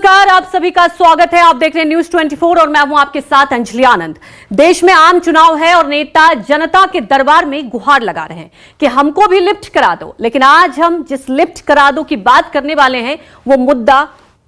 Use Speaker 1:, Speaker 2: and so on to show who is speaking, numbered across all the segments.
Speaker 1: नमस्कार, आप सभी का स्वागत है। आप देख रहे हैं न्यूज 24 और मैं हूं आपके साथ अंजलि आनंद। देश में आम चुनाव है और नेता जनता के दरबार में गुहार लगा रहे हैं कि हमको भी लिफ्ट करा दो। लेकिन आज हम जिस लिफ्ट करा दो की बात करने वाले हैं वो मुद्दा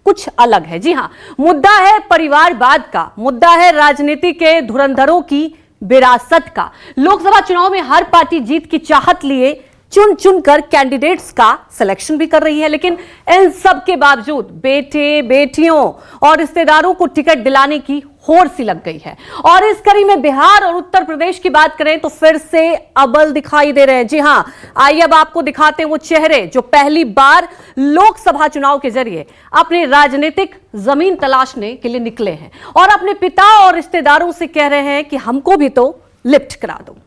Speaker 1: कुछ अलग है। जी हां, मुद्दा है परिवारवाद का, मुद्दा है राजनीति के धुरंधरों की विरासत का। लोकसभा चुनाव में हर पार्टी जीत की चाहत लिए चुन चुनकर कैंडिडेट्स का सिलेक्शन भी कर रही है, लेकिन इन सब के बावजूद बेटे बेटियों और रिश्तेदारों को टिकट दिलाने की होड़ सी लग गई है। और इस कड़ी में बिहार और उत्तर प्रदेश की बात करें तो फिर से अबल दिखाई दे रहे हैं। जी हां, आइए अब आपको दिखाते हैं वो चेहरे जो पहली बार लोकसभा चुनाव के जरिए अपनी राजनीतिक जमीन तलाशने के लिए निकले हैं और अपने पिता और रिश्तेदारों से कह रहे हैं कि हमको भी तो लिफ्ट करा दो।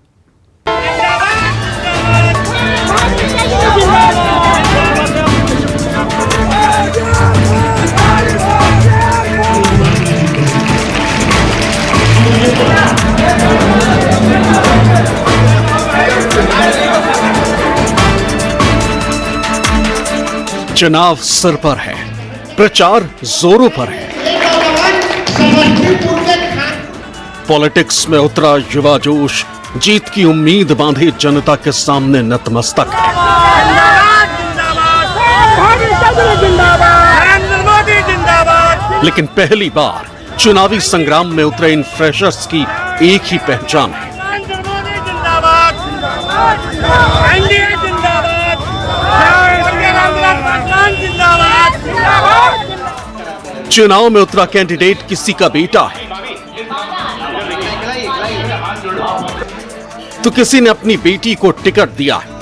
Speaker 2: चुनाव सिर पर है, प्रचार जोरों पर है। पॉलिटिक्स में उतरा युवा जोश जीत की उम्मीद बांधे जनता के सामने नतमस्तक है। लेकिन पहली बार चुनावी संग्राम में उतरे इन फ्रेशर्स की एक ही पहचान है। चुनाव में उतरा कैंडिडेट किसी का बेटा है तो किसी ने अपनी बेटी को टिकट दिया है।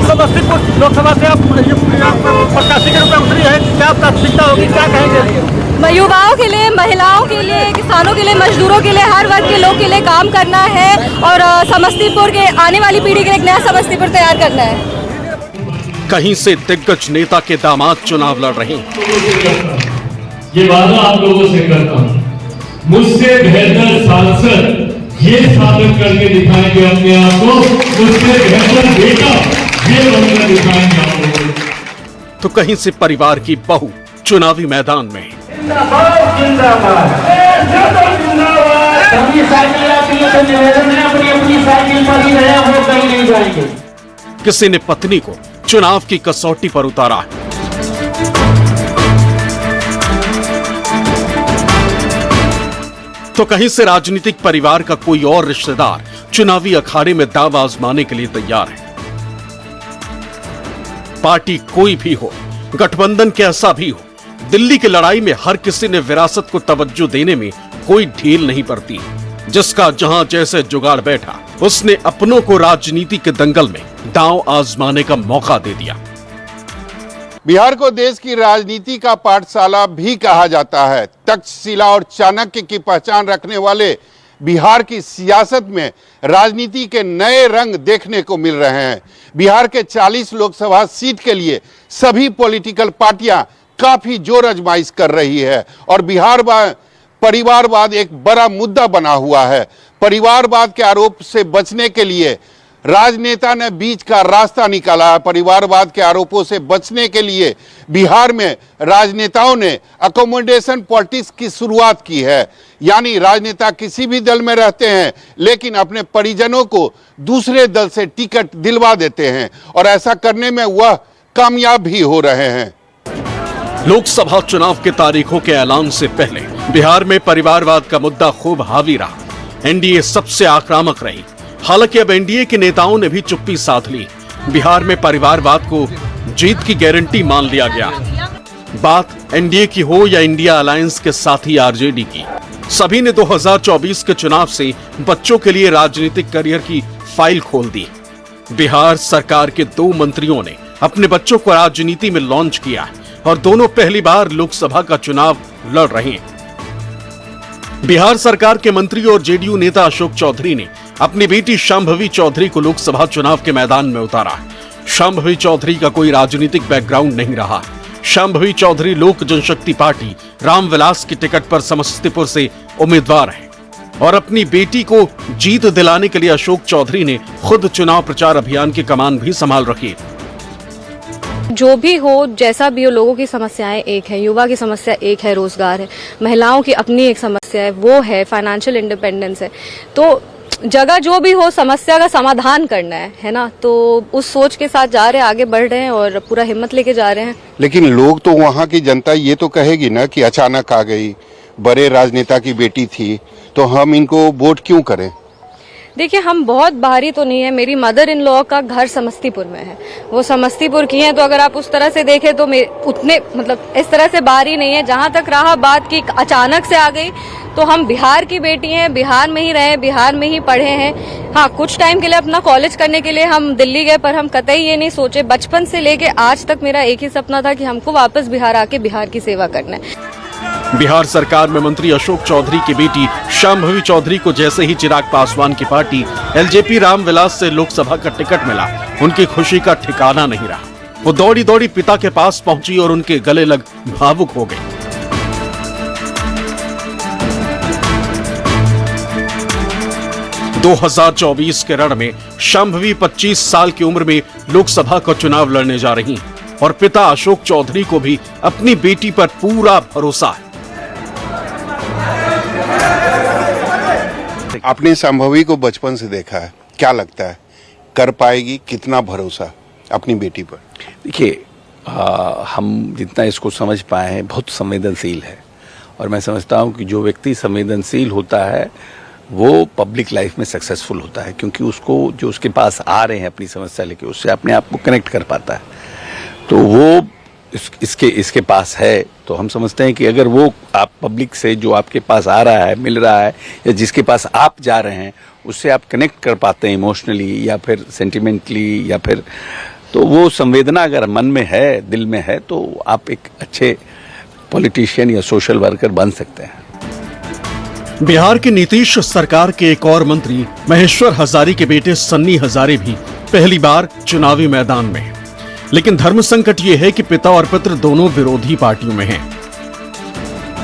Speaker 3: समस्तीपुर लोकसभा से आप प्रत्याशी के रूप में उतरी है, क्या प्राथमिकता होगी, क्या कहेंगे?
Speaker 4: युवाओं के लिए, महिलाओं के लिए, किसानों के लिए, मजदूरों के लिए, हर वर्ग के लोग के लिए काम करना है और समस्तीपुर के आने वाली पीढ़ी के लिए एक नया समस्तीपुर तैयार करना है।
Speaker 2: कहीं से दिग्गज नेता के दामाद चुनाव लड़ रहे हैं।
Speaker 5: ये वादा आप लोगों से करता हूँ, मुझसे बेहतर सांसद ये साबित करके दिखाएंगे अपने आप को, मुझसे बेहतर बेटा ये बनकर दिखाएंगे आप लोगों को।
Speaker 2: तो कहीं से परिवार की बहू चुनावी मैदान में। किसी ने पत्नी को चुनाव की कसौटी पर उतारा है। तो कहीं से राजनीतिक परिवार का कोई और रिश्तेदार चुनावी अखाड़े में दाव आजमाने के लिए तैयार है। पार्टी कोई भी हो, गठबंधन कैसा भी हो, दिल्ली की लड़ाई में हर किसी ने विरासत को तवज्जो देने में कोई ढील नहीं पड़ती। जिसका जहां जैसे जुगाड़ बैठा, उसने अपनों को राजनीति के दंगल में दांव आजमाने का मौका दे दिया।
Speaker 6: बिहार को देश की राजनीति का पाठशाला भी कहा जाता है। तक्षशिला और चाणक्य की पहचान रखने वाले बिहार की सियासत में राजनीति के नए रंग देखने को मिल रहे हैं। बिहार के 40 लोकसभा सीट के लिए सभी पॉलिटिकल पार्टियां काफी जोर आजमाइश कर रही है और बिहार परिवारवाद एक बड़ा मुद्दा बना हुआ है। परिवारवाद के आरोप से बचने के लिए राजनेता ने बीच का रास्ता निकाला है। परिवारवाद के आरोपों से बचने के लिए बिहार में राजनेताओं ने अकोमोडेशन पॉलिटिक्स की शुरुआत की है। यानी राजनेता किसी भी दल में रहते हैं लेकिन अपने परिजनों को दूसरे दल से टिकट दिलवा देते हैं और ऐसा करने में वह कामयाब भी हो रहे हैं।
Speaker 2: लोकसभा चुनाव के तारीखों के ऐलान से पहले बिहार में परिवारवाद का मुद्दा खूब हावी रहा। एनडीए सबसे आक्रामक रही। हालांकि अब एनडीए के नेताओं ने भी चुप्पी साध ली। बिहार में परिवारवाद को जीत की गारंटी मान लिया गया। बात एनडीए की हो या इंडिया अलायंस के साथी आरजेडी की, सभी ने 2024 के चुनाव से बच्चों के लिए राजनीतिक करियर की फाइल खोल दी। बिहार सरकार के 2 मंत्रियों ने अपने बच्चों को राजनीति में लॉन्च किया और दोनों पहली बार लोकसभा का चुनाव लड़ रहे हैं। बिहार सरकार के मंत्री और जेडीयू नेता अशोक चौधरी ने अपनी बेटी शांभवी चौधरी को लोकसभा चुनाव के मैदान में उतारा। शांभवी चौधरी का कोई राजनीतिक बैकग्राउंड नहीं रहा। शांभवी चौधरी लोक जनशक्ति पार्टी रामविलास की टिकट पर समस्तीपुर से उम्मीदवार है और अपनी बेटी को जीत दिलाने के लिए अशोक चौधरी ने खुद चुनाव प्रचार अभियान की कमान भी संभाल रखी।
Speaker 4: जो भी हो, जैसा भी हो, लोगों की समस्याएं एक है, युवा की समस्या एक है, रोजगार है, महिलाओं की अपनी एक समस्या है, वो है फाइनेंशियल इंडिपेंडेंस है। तो जगह जो भी हो, समस्या का समाधान करना है ना। तो उस सोच के साथ जा रहे हैं, आगे बढ़ रहे हैं और पूरा हिम्मत लेके जा रहे हैं।
Speaker 6: लेकिन लोग तो, वहाँ की जनता ये तो कहेगी ना कि अचानक आ गई, बड़े राजनेता की बेटी थी, तो हम इनको वोट क्यों करें?
Speaker 4: देखिए, हम बहुत बाहरी तो नहीं है। मेरी मदर इन लॉ का घर समस्तीपुर में है, वो समस्तीपुर की हैं। तो अगर आप उस तरह से देखें तो उतने मतलब इस तरह से बाहरी नहीं है। जहां तक रहा बात की अचानक से आ गई, तो हम बिहार की बेटी हैं, बिहार में ही रहे, बिहार में ही पढ़े हैं। हाँ, कुछ टाइम के लिए अपना कॉलेज करने के लिए हम दिल्ली गए, पर हम कतई ये नहीं सोचे, बचपन से लेके आज तक मेरा एक ही सपना था कि हमको वापस बिहार आके बिहार की सेवा करना है।
Speaker 2: बिहार सरकार में मंत्री अशोक चौधरी की बेटी शांभवी चौधरी को जैसे ही चिराग पासवान की पार्टी एलजेपी रामविलास से लोकसभा का टिकट मिला, उनकी खुशी का ठिकाना नहीं रहा। वो दौड़ी दौड़ी पिता के पास पहुंची और उनके गले लग भावुक हो गई। ...2024 के रण में शांभवी 25 साल की उम्र में लोकसभा का चुनाव लड़ने जा रही हैं और पिता अशोक चौधरी को भी अपनी बेटी पर पूरा भरोसा है।
Speaker 6: आपने शांभवी को बचपन से देखा है, क्या लगता है कर पाएगी? कितना भरोसा अपनी बेटी पर?
Speaker 7: देखिए, हम जितना इसको समझ पाए हैं, बहुत संवेदनशील है। और मैं समझता हूं कि जो व्यक्ति संवेदनशील होता है वो पब्लिक लाइफ में सक्सेसफुल होता है, क्योंकि उसको जो उसके पास आ रहे हैं अपनी समस्या लेके, उससे अपने आप को कनेक्ट कर पाता है। तो वो इसके पास है। तो हम समझते हैं कि अगर वो आप पब्लिक से जो आपके पास आ रहा है, मिल रहा है, या जिसके पास आप जा रहे हैं, उससे आप कनेक्ट कर पाते हैं इमोशनली या फिर सेंटिमेंटली, या फिर तो वो संवेदना अगर मन में है, दिल में है, तो आप एक अच्छे पॉलिटिशियन या सोशल वर्कर बन सकते हैं।
Speaker 2: बिहार की नीतीश सरकार के एक और मंत्री महेश्वर हजारी के बेटे सन्नी हजारे भी पहली बार चुनावी मैदान में हैं। लेकिन धर्म संकट ये है कि पिता और पुत्र दोनों विरोधी पार्टियों में हैं।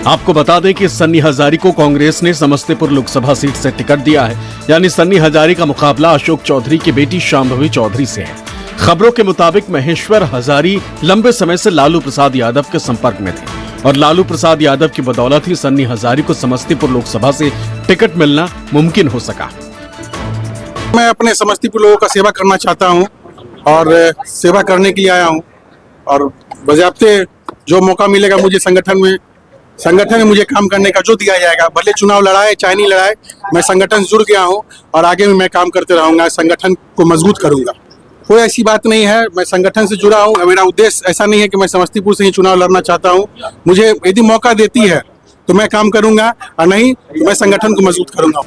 Speaker 2: आपको बता दें कि सन्नी हजारी को कांग्रेस ने समस्तीपुर लोकसभा सीट से टिकट दिया है, यानी सन्नी हजारी का मुकाबला अशोक चौधरी की बेटी शांभवी चौधरी से है। खबरों के मुताबिक महेश्वर हजारी लंबे समय से लालू प्रसाद यादव के संपर्क में थे और लालू प्रसाद यादव की बदौलत ही सन्नी हजारी को समस्तीपुर लोकसभा से टिकट मिलना मुमकिन हो सका।
Speaker 3: मैं अपने समस्तीपुर लोगों का सेवा करना चाहता हूं और सेवा करने के लिए आया हूं, और बजाते जो मौका मिलेगा मुझे संगठन में मुझे काम करने का जो दिया जाएगा, भले चुनाव लड़ाए चाहे नहीं लड़ाए, मैं संगठन से जुड़ गया हूं और आगे भी मैं काम करते रहूंगा, संगठन को मजबूत करूंगा। कोई ऐसी बात नहीं है, मैं संगठन से जुड़ा हूं। मेरा उद्देश्य ऐसा नहीं है कि मैं समस्तीपुर से ही चुनाव लड़ना चाहता हूं। मुझे यदि मौका देती है तो मैं काम करूंगा, और नहीं तो मैं संगठन को मजबूत करूंगा।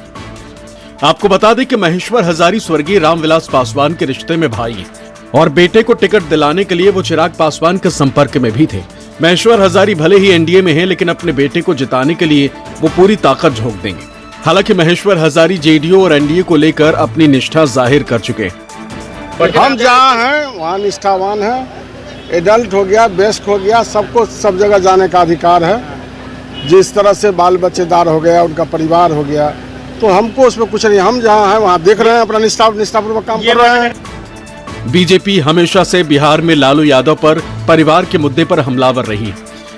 Speaker 2: आपको बता दें कि महेश्वर हजारी स्वर्गीय रामविलास पासवान के रिश्ते में भाई हैं और बेटे को टिकट दिलाने के लिए वो चिराग पासवान के संपर्क में भी थे। महेश्वर हजारी भले ही एनडीए में हैं, लेकिन अपने बेटे को जिताने के लिए वो पूरी ताकत झोंक देंगे। हालांकि महेश्वर हजारी जेडीयू और एनडीए को लेकर अपनी निष्ठा जाहिर कर चुके हैं।
Speaker 8: हम जहाँ हैं वहाँ निष्ठावान है, एडल्ट हो गया, बेस्ट हो गया, सबको सब जगह जाने का अधिकार है। जिस तरह से बाल बच्चेदार हो गया, उनका परिवार हो गया, तो हमको उसमें कुछ नहीं। हम जहाँ हैं वहाँ देख रहे हैं, अपना निष्ठापूर्वक काम कर रहे हैं।
Speaker 2: बीजेपी हमेशा से बिहार में लालू यादव पर परिवार के मुद्दे पर हमलावर रही है,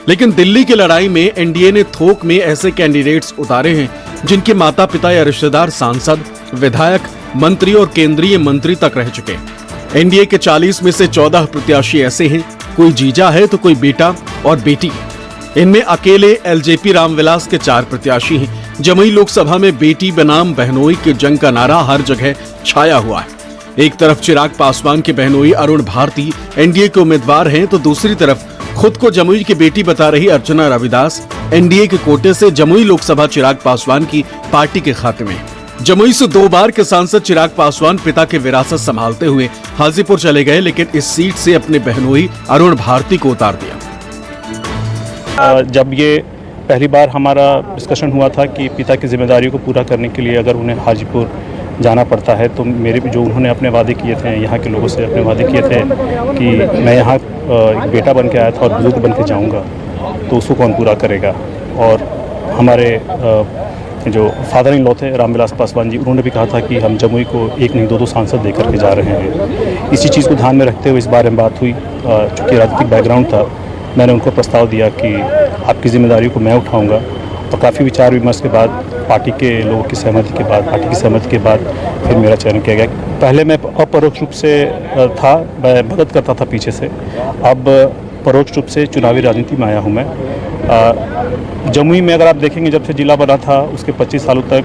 Speaker 2: लेकिन दिल्ली की लड़ाई में एनडीए ने थोक में ऐसे कैंडिडेट्स उतारे हैं जिनके माता पिता या रिश्तेदार सांसद, विधायक, मंत्री और केंद्रीय मंत्री तक रह चुके हैं। एनडीए के 40 में से 14 प्रत्याशी ऐसे हैं, कोई जीजा है तो कोई बेटा और बेटी। इनमें अकेले एलजेपी रामविलास के 4 प्रत्याशी हैं। जमुई लोकसभा में बेटी बनाम बहनोई की जंग का नारा हर जगह छाया हुआ है। एक तरफ चिराग पासवान के बहनोई अरुण भारती एनडीए के उम्मीदवार हैं, तो दूसरी तरफ खुद को जमुई की बेटी बता रही अर्चना रविदास एनडीए के कोटे से जमुई लोकसभा चिराग पासवान की पार्टी के खाते में। जमुई से 2 बार के सांसद चिराग पासवान पिता की विरासत संभालते हुए हाजीपुर चले गए, लेकिन इस सीट से अपने बहनोई अरुण भारती को उतार दिया।
Speaker 9: जब ये पहली बार हमारा डिस्कशन हुआ था कि पिता की जिम्मेदारी को पूरा करने के लिए अगर उन्हें हाजीपुर जाना पड़ता है, तो मेरे भी जो उन्होंने अपने वादे किए थे, यहाँ के लोगों से अपने वादे किए थे कि मैं यहाँ एक बेटा बन के आया था और बुजुर्ग बन के जाऊँगा, तो उसको कौन पूरा करेगा। और हमारे जो फादर इन लॉ थे रामविलास पासवान जी, उन्होंने भी कहा था कि हम जमुई को 1 नहीं 2 सांसद देकर के जा रहे हैं। इसी चीज़ को ध्यान में रखते हुए इस बारे में बात हुई। चूँकि राजनीतिक बैकग्राउंड था, मैंने उनको प्रस्ताव दिया कि आपकी जिम्मेदारी को मैं उठाऊँगा, और काफ़ी विचार विमर्श के बाद पार्टी के लोगों की सहमति के बाद, पार्टी की सहमति के बाद फिर मेरा चयन किया गया। पहले मैं अपरोक्ष रूप से था, मैं मदद करता था पीछे से, अब परोक्ष रूप से चुनावी राजनीति में आया हूँ मैं। जमुई में अगर आप देखेंगे, जब से जिला बना था उसके 25 सालों तक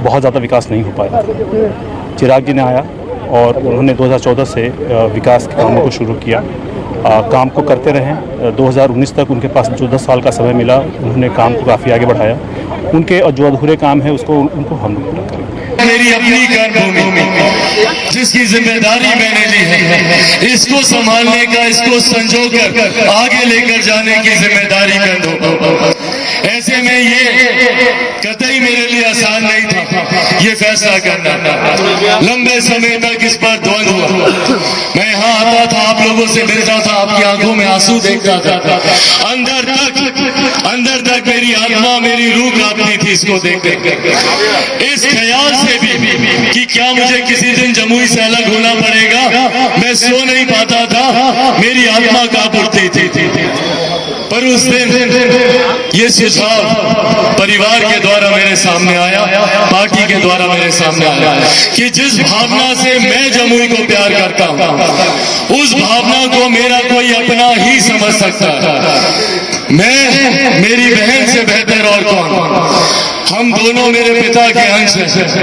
Speaker 9: बहुत ज़्यादा विकास नहीं हो पाया। चिराग जी ने आया और उन्होंने 2014 से विकास के कामों को शुरू किया। काम को करते रहे। 2019 तक उनके पास जो 10 साल का समय मिला, उन्होंने काम को काफ़ी आगे बढ़ाया। उनके जो अधूरे काम है उसको उनको हम लोग पूरा करेंगे।
Speaker 5: मेरी अपनी कर्मभूमि जिसकी जिम्मेदारी मैंने ली है, इसको संभालने का, इसको संजोकर आगे लेकर जाने की जिम्मेदारी कंधों पर। ऐसे में ये कतई मेरे लिए आसान नहीं था ये फैसला करना। लंबे समय तक इस पर द्वंद्व हुआ। मैं यहाँ आता था, आप लोगों से मिलता था, आपकी आंखों में आंसू देखता था। अंदर तक मेरी आत्मा, मेरी रूह कांपती थी इसको देख कर। इस ख्याल से भी कि क्या मुझे किसी दिन जमुई से अलग होना पड़ेगा, मैं सो नहीं पाता था, मेरी आत्मा कांप उठती थी। पर उस दिन ये सुझाव परिवार के द्वारा मेरे सामने आया, पार्टी के द्वारा मेरे सामने आया कि जिस भावना से मैं जमुई को प्यार करता हूं, उस भावना को मेरा कोई अपना ही समझ सकता है। मैं, मेरी बहन से बेहतर और कौन? हम दोनों मेरे पिता के अंश हैं,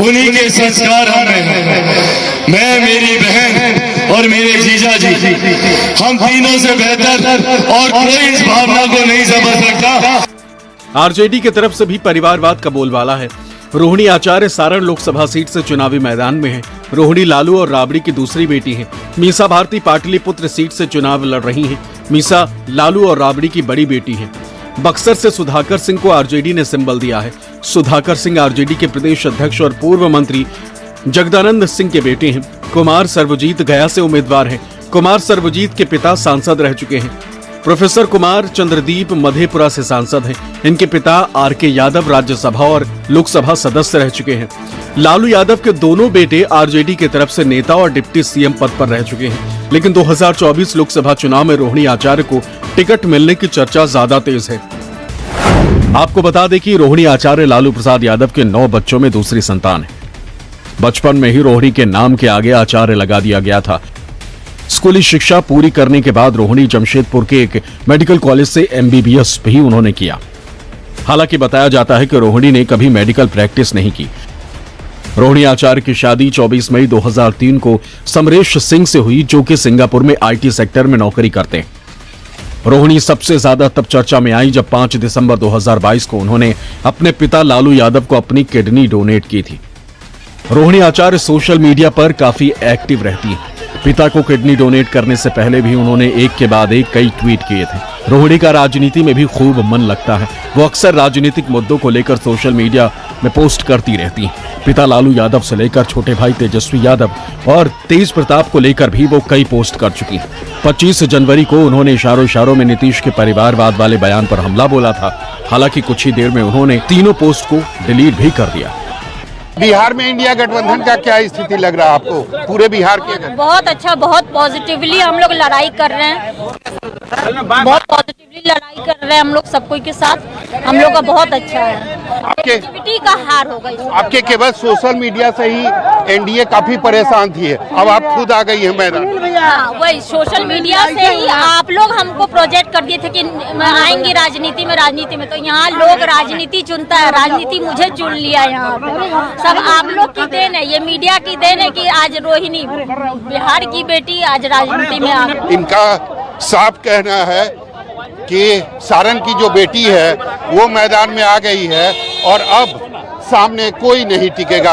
Speaker 5: उन्हीं के संस्कार हमें हैं। मैं, मेरी बहन और मेरे जीजा जी, हम तीनों से बेहतर और कोई इस भावना को नहीं समझ सकता।
Speaker 2: आरजेडी की तरफ से भी परिवारवाद का बोलबाला है। रोहिणी आचार्य सारण लोकसभा सीट से चुनावी मैदान में है। रोहिणी लालू और राबड़ी की दूसरी बेटी है। मीसा भारती पाटलिपुत्र सीट से चुनाव लड़ रही हैं। मीसा लालू और राबड़ी की बड़ी बेटी है। बक्सर से सुधाकर सिंह को आरजेडी ने सिंबल दिया है। सुधाकर सिंह आरजेडी के प्रदेश अध्यक्ष और पूर्व मंत्री जगदानंद सिंह के बेटे हैं। कुमार सर्वजीत गया से उम्मीदवार हैं। कुमार सर्वजीत के पिता सांसद रह चुके हैं। प्रोफेसर कुमार चंद्रदीप मधेपुरा से सांसद हैं। इनके पिता आर.के. यादव राज्यसभा और लोकसभा सदस्य रह चुके हैं। लालू यादव के दोनों बेटे आरजेडी की तरफ से नेता और डिप्टी सीएम पद पर रह चुके हैं। लेकिन 2024 लोकसभा चुनाव में रोहिणी आचार्य को टिकट मिलने की चर्चा ज्यादा तेज है। आपको बता दें कि रोहिणी आचार्य लालू प्रसाद यादव के 9 बच्चों में दूसरी संतान है। बचपन में ही रोहिणी के नाम के आगे आचार्य लगा दिया गया था। स्कूली शिक्षा पूरी करने के बाद रोहिणी जमशेदपुर के एक मेडिकल कॉलेज से एमबीबीएस भी उन्होंने किया। हालांकि बताया जाता है कि रोहिणी ने कभी मेडिकल प्रैक्टिस नहीं की। रोहिणी आचार्य की शादी 24 मई 2003 को समरेश सिंह से हुई, जो कि सिंगापुर में आईटी सेक्टर में नौकरी करते हैं। रोहिणी सबसे ज्यादा तब चर्चा में आई जब 5 दिसंबर 2022 को उन्होंने अपने पिता लालू यादव को अपनी किडनी डोनेट की थी। रोहिणी आचार्य सोशल मीडिया पर काफी एक्टिव रहती हैं। पिता को किडनी डोनेट करने से पहले भी उन्होंने एक के बाद एक कई ट्वीट किए थे। रोहिणी का राजनीति में भी खूब मन लगता है। वो अक्सर राजनीतिक मुद्दों को लेकर सोशल मीडिया में पोस्ट करती रहती हैं। पिता लालू यादव से लेकर छोटे भाई तेजस्वी यादव और तेज प्रताप को लेकर भी वो कई पोस्ट कर चुकी हैं। 25 जनवरी को उन्होंने इशारों में नीतीश के परिवारवाद वाले बयान पर हमला बोला था। हालांकि कुछ ही देर में उन्होंने तीनों पोस्ट को डिलीट भी कर दिया।
Speaker 6: बिहार में इंडिया गठबंधन का क्या स्थिति लग रहा है आपको? पूरे बिहार के
Speaker 10: बहुत अच्छा, बहुत पॉजिटिवली हम लोग लड़ाई कर रहे हैं। बहुत पॉजिटिवली लड़ाई कर रहे हैं हम लोग सब कोई के साथ। हम लोग का बहुत अच्छा है।
Speaker 6: आपके
Speaker 10: का हार हो गई।
Speaker 6: आपके केवल सोशल मीडिया से ही एनडीए काफी परेशान थी, अब आप खुद आ गई है मैदान।
Speaker 10: वही सोशल मीडिया से ही आप लोग हमको प्रोजेक्ट कर दिए थे कि आएंगे राजनीति में, तो यहाँ लोग राजनीति चुनता है। राजनीति मुझे चुन लिया यहाँ पे। सब आप लोग की देन है, ये मीडिया की देन है कि आज रोहिणी बिहार की बेटी आज राजनीति में आ गई।
Speaker 6: इनका साफ कहना है कि सारण की जो बेटी है वो मैदान में आ गई है और अब सामने कोई नहीं टिकेगा।